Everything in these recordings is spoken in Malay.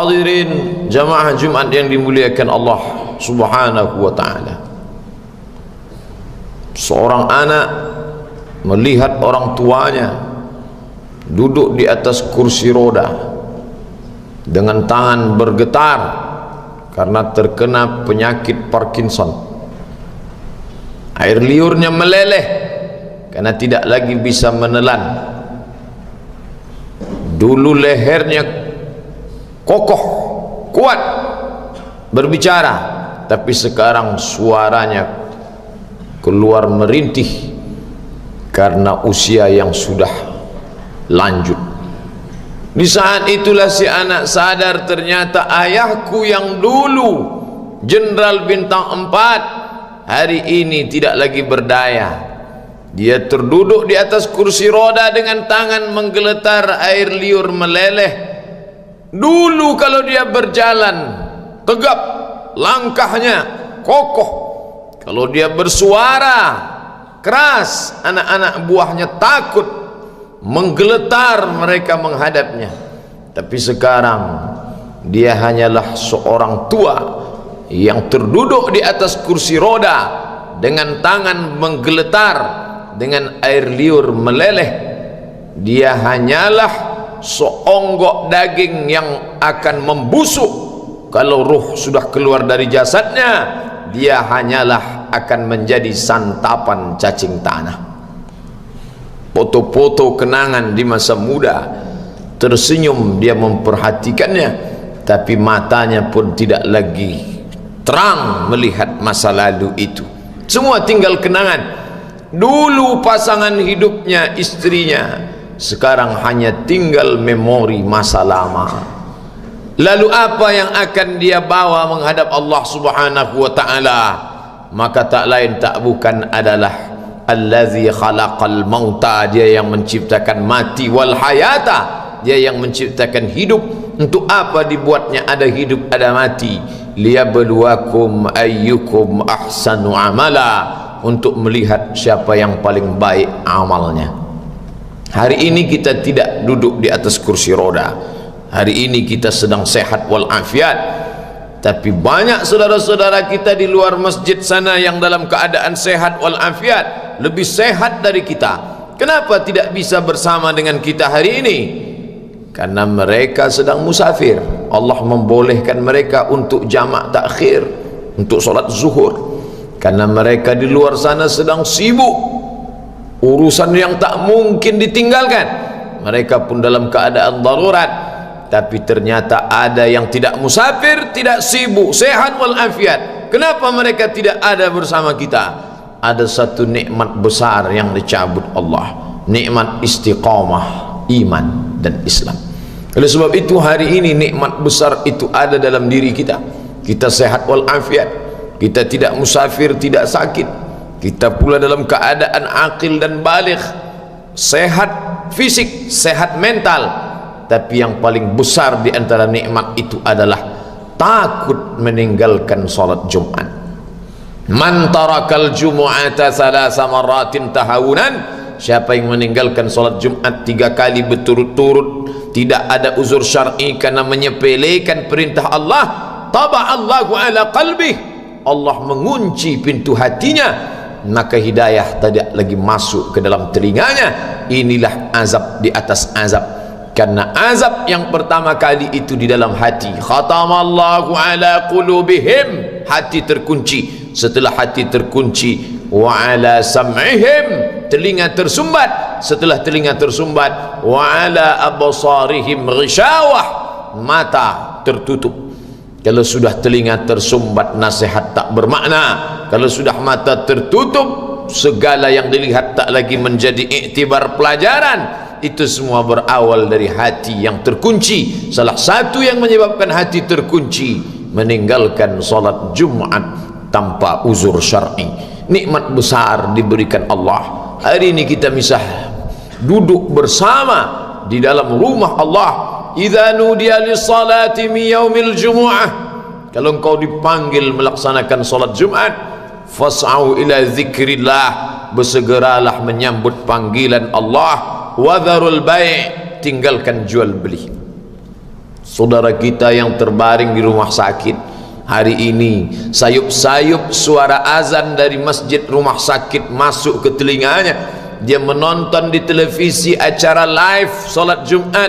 Hadirin jamaah Jumat yang dimuliakan Allah Subhanahu wa ta'ala, seorang anak melihat orang tuanya duduk di atas kursi roda dengan tangan bergetar karena terkena penyakit Parkinson. Air liurnya meleleh karena tidak lagi bisa menelan. Dulu lehernya kokoh, kuat berbicara, tapi sekarang suaranya keluar merintih karena usia yang sudah lanjut. Di saat itulah si anak sadar, ternyata ayahku yang dulu jenderal bintang 4 hari ini tidak lagi berdaya. Dia terduduk di atas kursi roda dengan tangan menggeletar, air liur meleleh. Dulu kalau dia berjalan tegap, langkahnya kokoh, kalau dia bersuara keras, anak-anak buahnya takut, menggeletar mereka menghadapnya. Tapi sekarang dia hanyalah seorang tua yang terduduk di atas kursi roda dengan tangan menggeletar, dengan air liur meleleh. Dia hanyalah seonggok daging yang akan membusuk kalau ruh sudah keluar dari jasadnya. Dia hanyalah akan menjadi santapan cacing tanah. Foto-foto kenangan di masa muda, tersenyum dia memperhatikannya, tapi matanya pun tidak lagi terang melihat masa lalu itu. Semua tinggal kenangan. Dulu pasangan hidupnya, istrinya, sekarang hanya tinggal memori masa lama. Lalu apa yang akan dia bawa menghadap Allah Subhanahu wa ta'ala? Maka tak lain tak bukan adalah allazi khalaqal mauta, dia yang menciptakan mati, wal hayata, dia yang menciptakan hidup. Untuk apa dibuatnya ada hidup ada mati? Liyabluwakum ayyukum ahsanu amala, untuk melihat siapa yang paling baik amalnya. Hari ini kita tidak duduk di atas kursi roda. Hari ini kita sedang sehat walafiat. Tapi banyak saudara-saudara kita di luar masjid sana yang dalam keadaan sehat walafiat, lebih sehat dari kita. Kenapa tidak bisa bersama dengan kita hari ini? Karena mereka sedang musafir. Allah membolehkan mereka untuk jamak takhir, untuk solat zuhur, karena mereka di luar sana sedang sibuk urusan yang tak mungkin ditinggalkan. Mereka pun dalam keadaan darurat. Tapi ternyata ada yang tidak musafir, tidak sibuk, sehat walafiat. Kenapa mereka tidak ada bersama kita? Ada satu nikmat besar yang dicabut Allah, nikmat istiqamah iman dan Islam. Oleh sebab itu hari ini nikmat besar itu ada dalam diri kita. Kita sehat walafiat, kita tidak musafir, tidak sakit, kita pula dalam keadaan aqil dan baligh, sehat fisik, sehat mental. Tapi yang paling besar di antara nikmat itu adalah takut meninggalkan salat Jumat. Man tarakal jumu'ata thalatha marratin tahawunan, siapa yang meninggalkan salat Jumat 3 kali berturut-turut, tidak ada uzur syar'i karena menyepelekan perintah Allah, taba'allahu ala qalbih, Allah mengunci pintu hatinya, maka hidayah tidak lagi masuk ke dalam telinganya. Inilah azab di atas azab. Karena azab yang pertama kali itu di dalam hati. Khatamallahu ala qulubihim, hati terkunci. Setelah hati terkunci, wa ala sam'ihim, telinga tersumbat. Setelah telinga tersumbat, wa ala absarihim ghishawah, mata tertutup. Kalau sudah telinga tersumbat, nasihat tak bermakna. Kalau sudah mata tertutup, segala yang dilihat tak lagi menjadi iktibar pelajaran. Itu semua berawal dari hati yang terkunci. Salah satu yang menyebabkan hati terkunci, meninggalkan salat Jumat tanpa uzur syar'i. Nikmat besar diberikan Allah. Hari ini kita bisa duduk bersama di dalam rumah Allah. Idza nudiya lis-salati min yaumil jumu'ah, kalau engkau dipanggil melaksanakan salat Jumat, fas'au ila dzikrillah, bersegeralah menyambut panggilan Allah. Wadharul bai', tinggalkan jual beli. saudara kita yang terbaring di rumah sakit hari ini, sayup-sayup suara azan dari masjid rumah sakit masuk ke telinganya. Dia menonton di televisi acara live solat Jumat,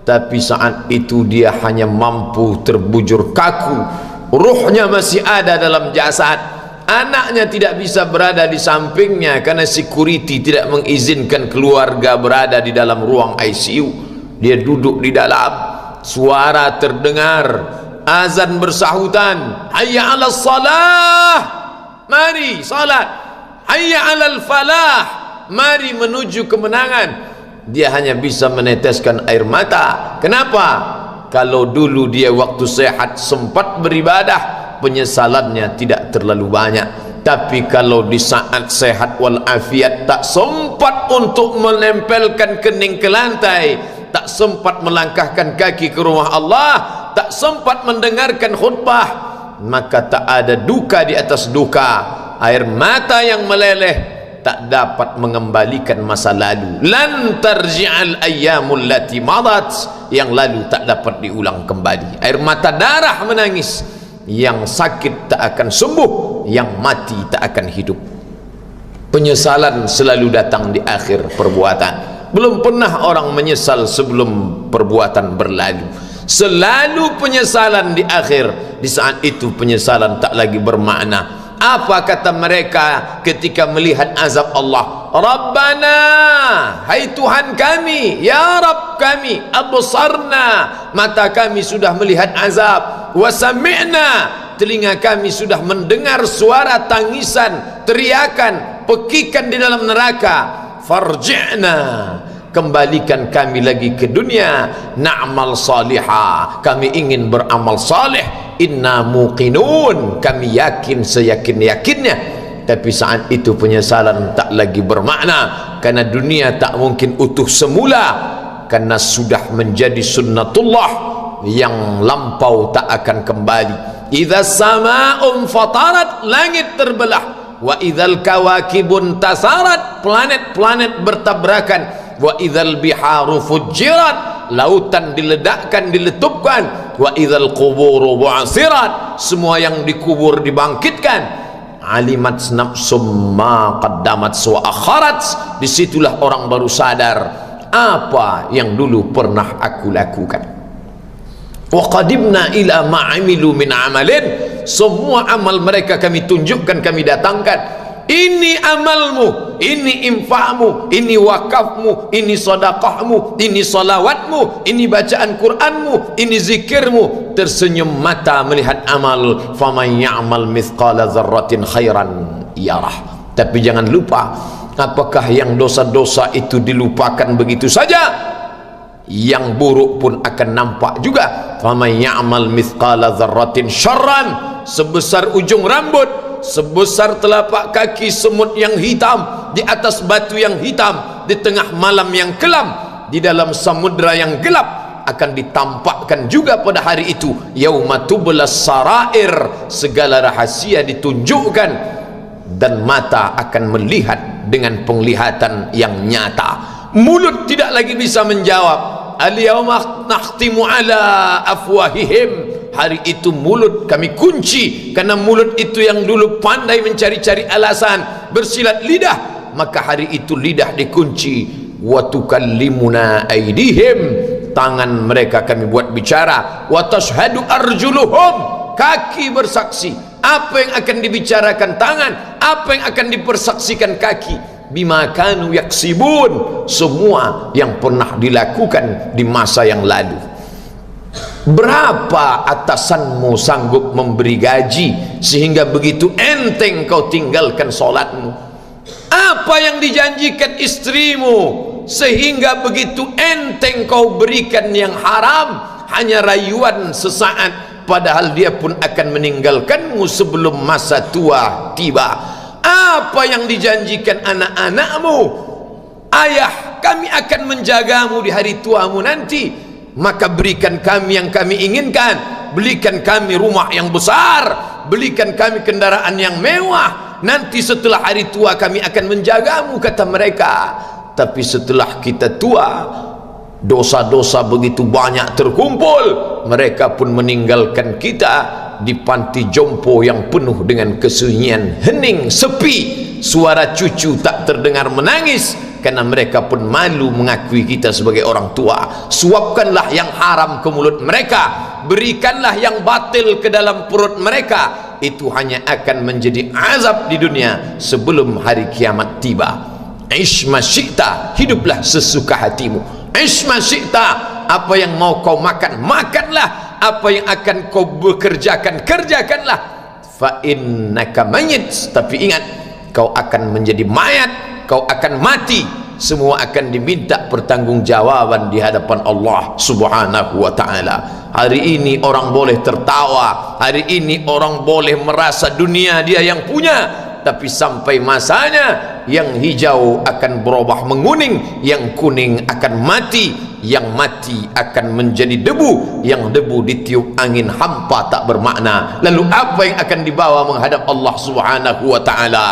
tapi saat itu dia hanya mampu terbujur kaku, ruhnya masih ada dalam jasad. Anaknya tidak bisa berada di sampingnya karena security tidak mengizinkan keluarga berada di dalam ruang ICU. Dia duduk di dalam, suara terdengar, azan bersahutan, hayya 'alas salah, mari salat, hayya 'alal falah, mari menuju kemenangan. Dia hanya bisa meneteskan air mata. Kenapa? Kalau dulu dia waktu sehat sempat beribadah, penyesalannya tidak terlalu banyak. Tapi kalau di saat sehat walafiat tak sempat untuk menempelkan kening ke lantai, tak sempat melangkahkan kaki ke rumah Allah, tak sempat mendengarkan khutbah, maka tak ada duka di atas duka. Air mata yang meleleh tak dapat mengembalikan masa lalu. Lan tarji'al ayyamul lati madat, yang lalu tak dapat diulang kembali. Air mata darah menangis, yang sakit tak akan sembuh, yang mati tak akan hidup. Penyesalan selalu datang di akhir perbuatan. Belum pernah orang menyesal sebelum perbuatan berlalu. Selalu penyesalan di akhir. Di saat itu penyesalan tak lagi bermakna. Apa kata mereka ketika melihat azab Allah? Rabbana, hai Tuhan kami, ya Rabb kami, absarna, mata kami sudah melihat azab, wa sami'na, telinga kami sudah mendengar suara tangisan, teriakan, pekikan di dalam neraka. Farji'na, kembalikan kami lagi ke dunia, na'mal salihah, kami ingin beramal saleh. Inna muqinun, kami yakin seyakin-yakinnya. Tapi saat itu penyesalan tak lagi bermakna, karena dunia tak mungkin utuh semula, karena sudah menjadi sunnatullah yang lampau tak akan kembali. Idza sama'un fatarat, langit terbelah, wa idzal kawakibun tasarat, planet-planet bertabrakan, wa idzal biharu fujirat, lautan diledakkan, diletupkan, wa idzal quburu bu'asirat, semua yang dikubur dibangkitkan. Alimat nafsum ma qaddamat wa akharat, disitulah orang baru sadar apa yang dulu pernah aku lakukan. Wa qadimna ila ma amilu min amalin, semua amal mereka kami tunjukkan, kami datangkan. Ini amalmu, ini infakmu, ini wakafmu, ini sedekahmu, ini salawatmu, ini bacaan Qur'anmu, ini zikirmu. Tersenyum mata melihat amal. Faman ya'mal mithqala dzarratin khairan yarah. Tapi jangan lupa, apakah yang dosa-dosa itu dilupakan begitu saja? Yang buruk pun akan nampak juga. Faman ya'mal mithqala dzarratin syarran, sebesar ujung rambut, sebesar telapak kaki semut yang hitam, di atas batu yang hitam, di tengah malam yang kelam, di dalam samudra yang gelap, akan ditampakkan juga pada hari itu. Yauma tublas sarair, segala rahasia ditunjukkan, dan mata akan melihat dengan penglihatan yang nyata. Mulut tidak lagi bisa menjawab. Al-yawma nakhtimu ala afwahihim, hari itu mulut kami kunci, karena mulut itu yang dulu pandai mencari-cari alasan, bersilat lidah, maka hari itu lidah dikunci. Wa tukallimuna aydihim, tangan mereka kami buat bicara. Wa tashhadu arjuluhum, kaki bersaksi. Apa yang akan dibicarakan tangan, apa yang akan dipersaksikan kaki. Bima kanu yaksibun, semua yang pernah dilakukan di masa yang lalu. Berapa atasanmu sanggup memberi gaji sehingga begitu enteng kau tinggalkan solatmu? Apa yang dijanjikan istrimu sehingga begitu enteng kau berikan yang haram, hanya rayuan sesaat, padahal dia pun akan meninggalkanmu sebelum masa tua tiba. Apa yang dijanjikan anak-anakmu? Ayah, kami akan menjagamu di hari tuamu nanti, maka berikan kami yang kami inginkan, belikan kami rumah yang besar, belikan kami kendaraan yang mewah, nanti setelah hari tua kami akan menjagamu, kata mereka. Tapi setelah kita tua, dosa-dosa begitu banyak terkumpul, mereka pun meninggalkan kita di panti jompo yang penuh dengan kesunyian, hening, sepi, suara cucu tak terdengar menangis, karena mereka pun malu mengakui kita sebagai orang tua. Suapkanlah yang haram ke mulut mereka, berikanlah yang batil ke dalam perut mereka, itu hanya akan menjadi azab di dunia sebelum hari kiamat tiba. Ish ma syi'ta, hiduplah sesuka hatimu. Ish ma syi'ta, apa yang mau kau makan, makanlah. Apa yang akan kau bekerjakan, kerjakanlah. Fa innaka mayyit, tapi ingat, kau akan menjadi mayat, kau akan mati. Semua akan diminta pertanggungjawaban di hadapan Allah Subhanahu wa ta'ala. Hari ini orang boleh tertawa, hari ini orang boleh merasa dunia dia yang punya, tapi sampai masanya yang hijau akan berubah menguning, yang kuning akan mati, yang mati akan menjadi debu, yang debu ditiup angin hampa tak bermakna. Lalu apa yang akan dibawa menghadap Allah Subhanahu wa ta'ala?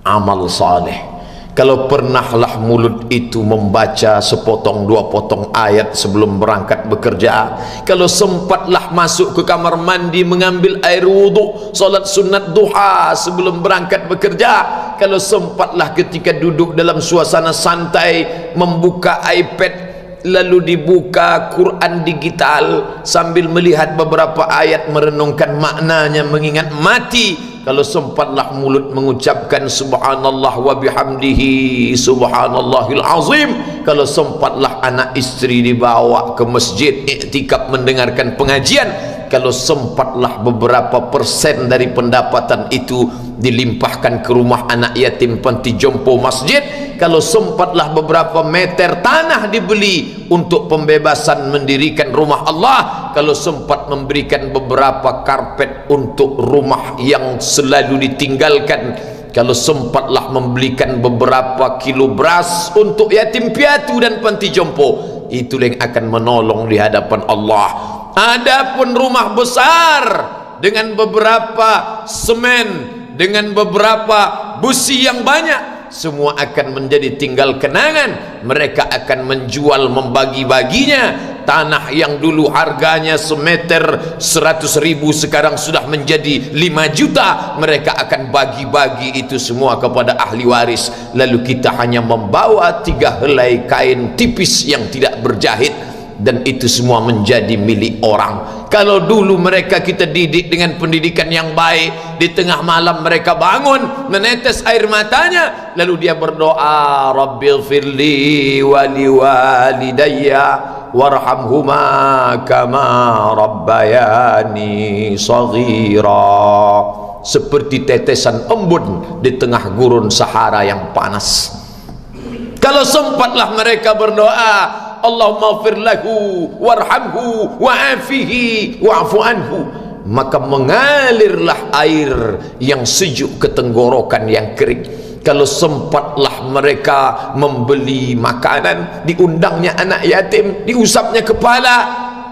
Amal saleh. Kalau pernahlah mulut itu membaca sepotong dua potong ayat sebelum berangkat bekerja, kalau sempatlah masuk ke kamar mandi mengambil air wudhu, solat sunat duha sebelum berangkat bekerja, kalau sempatlah ketika duduk dalam suasana santai membuka iPad lalu dibuka Quran digital sambil melihat beberapa ayat merenungkan maknanya, mengingat mati, kalau sempatlah mulut mengucapkan subhanallah wa bihamdihi subhanallahil azim, kalau sempatlah anak istri dibawa ke masjid iktikaf mendengarkan pengajian, kalau sempatlah beberapa persen dari pendapatan itu dilimpahkan ke rumah anak yatim panti jompo masjid, kalau sempatlah beberapa meter tanah dibeli untuk pembebasan mendirikan rumah Allah, kalau sempat memberikan beberapa karpet untuk rumah yang selalu ditinggalkan, kalau sempatlah membelikan beberapa kilo beras untuk yatim piatu dan panti jompo, itulah yang akan menolong di hadapan Allah. Adapun rumah besar dengan beberapa semen, dengan beberapa busi yang banyak, semua akan menjadi tinggal kenangan. Mereka akan menjual, membagi-baginya. Tanah yang dulu harganya semeter 100.000 sekarang sudah menjadi 5 juta. Mereka akan bagi-bagi itu semua kepada ahli waris. Lalu kita hanya membawa 3 helai kain tipis yang tidak berjahit, dan itu semua menjadi milik orang. Kalau dulu mereka kita didik dengan pendidikan yang baik, di tengah malam mereka bangun menetes air matanya, lalu dia berdoa, Rabbighfirli wa liwalidayya warhamhuma kama rabbayani shaghira, seperti tetesan embun di tengah gurun Sahara yang panas. Kalau sempatlah mereka berdoa, Allahumma ighfir lahu warhamhu wa'afihi wa'fu anhu, maka mengalirlah air yang sejuk ke tenggorokan yang kering. Kalau sempatlah mereka membeli makanan, diundangnya anak yatim, diusapnya kepala,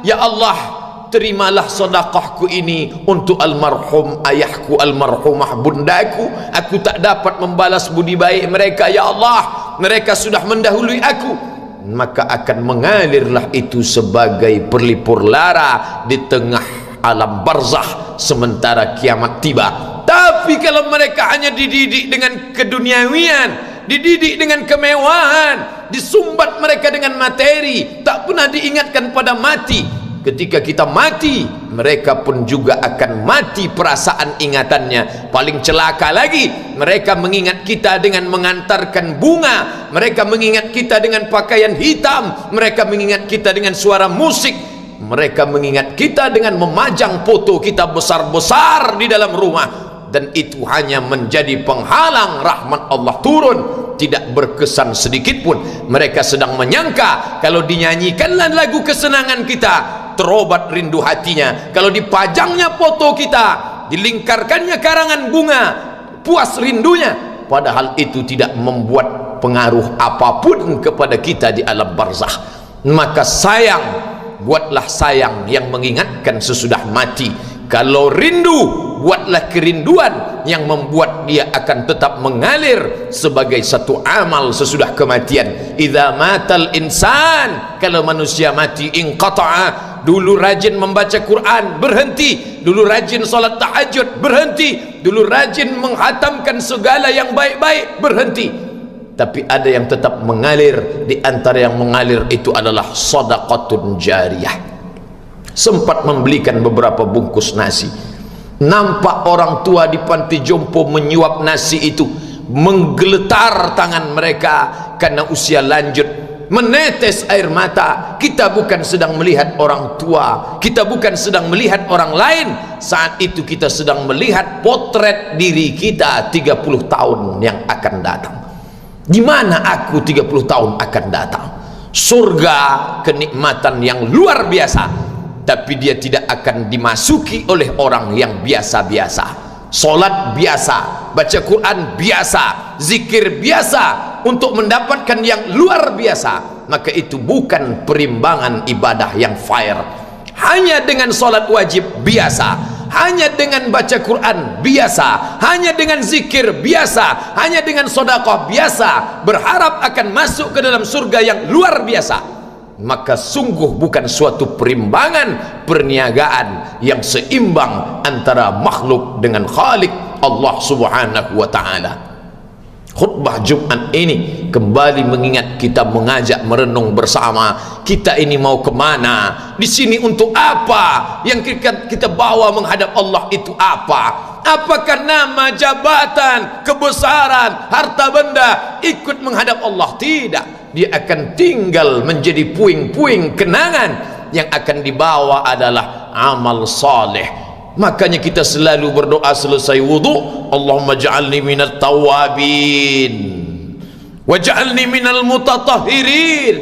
ya Allah, terimalah sedekahku ini untuk almarhum ayahku, almarhumah bundaku, aku tak dapat membalas budi baik mereka, ya Allah, mereka sudah mendahului aku. Maka akan mengalirlah itu sebagai perlipur lara di tengah alam barzah sementara kiamat tiba. Tapi kalau mereka hanya dididik dengan keduniawian, dididik dengan kemewahan, disumbat mereka dengan materi, tak pernah diingatkan pada mati, ketika kita mati mereka pun juga akan mati perasaan ingatannya. Paling celaka lagi, mereka mengingat kita dengan mengantarkan bunga, mereka mengingat kita dengan pakaian hitam, mereka mengingat kita dengan suara musik, mereka mengingat kita dengan memajang foto kita besar-besar di dalam rumah, dan itu hanya menjadi penghalang rahmat Allah turun, tidak berkesan sedikit pun. Mereka sedang menyangka kalau dinyanyikanlah lagu kesenangan kita, terobat rindu hatinya. Kalau dipajangnya foto kita, dilingkarkannya karangan bunga, puas rindunya. Padahal itu tidak membuat pengaruh apapun kepada kita di alam barzah. Maka sayang, buatlah sayang yang mengingatkan sesudah mati. Kalau rindu, buatlah kerinduan yang membuat dia akan tetap mengalir sebagai satu amal sesudah kematian. Idza matal insan, kalau manusia mati, inqata'a, dulu rajin membaca Quran berhenti, dulu rajin salat tahajud berhenti, dulu rajin menghatamkan segala yang baik-baik berhenti, tapi ada yang tetap mengalir. Di antara yang mengalir itu adalah sedekatun jariyah. Sempat membelikan beberapa bungkus nasi, nampak orang tua di panti jompo menyuap nasi itu, menggeletar tangan mereka karena usia lanjut, menetes air mata. Kita bukan sedang melihat orang tua, kita bukan sedang melihat orang lain, saat itu kita sedang melihat potret diri kita 30 tahun yang akan datang. Di mana aku 30 tahun akan datang? Surga, kenikmatan yang luar biasa, tapi dia tidak akan dimasuki oleh orang yang biasa-biasa. Solat biasa, baca Quran biasa, zikir biasa, untuk mendapatkan yang luar biasa, maka itu bukan perimbangan ibadah yang fair. Hanya dengan solat wajib biasa, hanya dengan baca Quran biasa, hanya dengan zikir biasa, hanya dengan sedekah biasa, berharap akan masuk ke dalam surga yang luar biasa, maka sungguh bukan suatu perimbangan perniagaan yang seimbang antara makhluk dengan Khalik Allah subhanahu wa ta'ala. Khutbah Jumat ini kembali mengingat kita, mengajak merenung bersama, kita ini mau kemana, di sini untuk apa, yang kita bawa menghadap Allah itu apa? Apakah nama, jabatan, kebesaran, harta benda ikut menghadap Allah? Tidak, dia akan tinggal menjadi puing-puing kenangan. Yang akan dibawa adalah amal saleh. Makanya kita selalu berdoa selesai wudu, Allahumma ja'alni minat tawabin waj'alni minal mutatahhirin,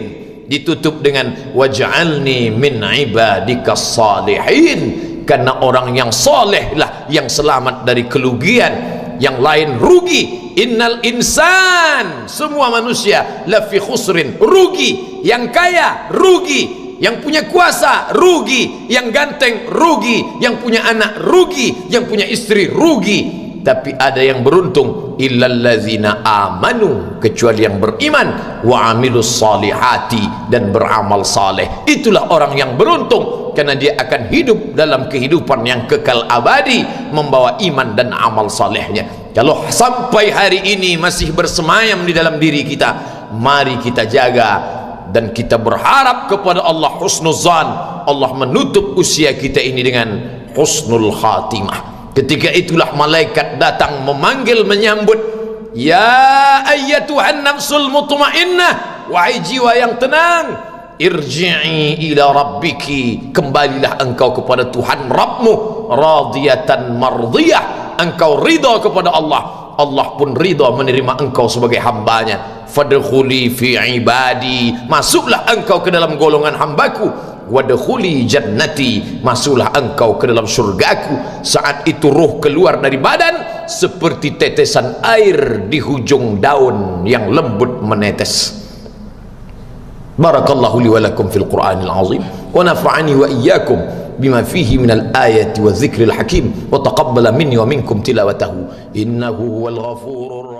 ditutup dengan waj'alni min ibadikas salihin, karena orang yang saleh lah yang selamat dari kerugian, yang lain rugi. Innal insan, semua manusia lafi khusrin, rugi. Yang kaya rugi, yang punya kuasa rugi, yang ganteng rugi, yang punya anak rugi, yang punya istri rugi. Tapi ada yang beruntung, illallazina amanu, kecuali yang beriman, wa amilus salihati, dan beramal saleh. Itulah orang yang beruntung, karena dia akan hidup dalam kehidupan yang kekal abadi, membawa iman dan amal salehnya. Kalau sampai hari ini masih bersemayam di dalam diri kita, mari kita jaga dan kita berharap kepada Allah husnuzan, Allah menutup usia kita ini dengan husnul khatimah. Ketika itulah malaikat datang memanggil, menyambut, ya ayyatuhan nafsul mutmainnah, wahai jiwa yang tenang, irji'i ila rabbiki, kembalilah engkau kepada Tuhan Rabbmu, radiyatan mardiyah, engkau ridha kepada Allah, Allah pun ridha menerima engkau sebagai hambanya. Fadkhuli fi ibadi, masuklah engkau ke dalam golongan hambaku. Wadkhuli jannati, masuklah engkau ke dalam surgaku. Saat itu ruh keluar dari badan seperti tetesan air di hujung daun yang lembut menetes. Barakallahu li wa lakum fil Qur'anil azim, wa nafa'ani wa iyyakum bima fihi minal ayati wa dzikril hakim, wa taqabbala minni wa minkum tilawatahu innahu huwal ghafurur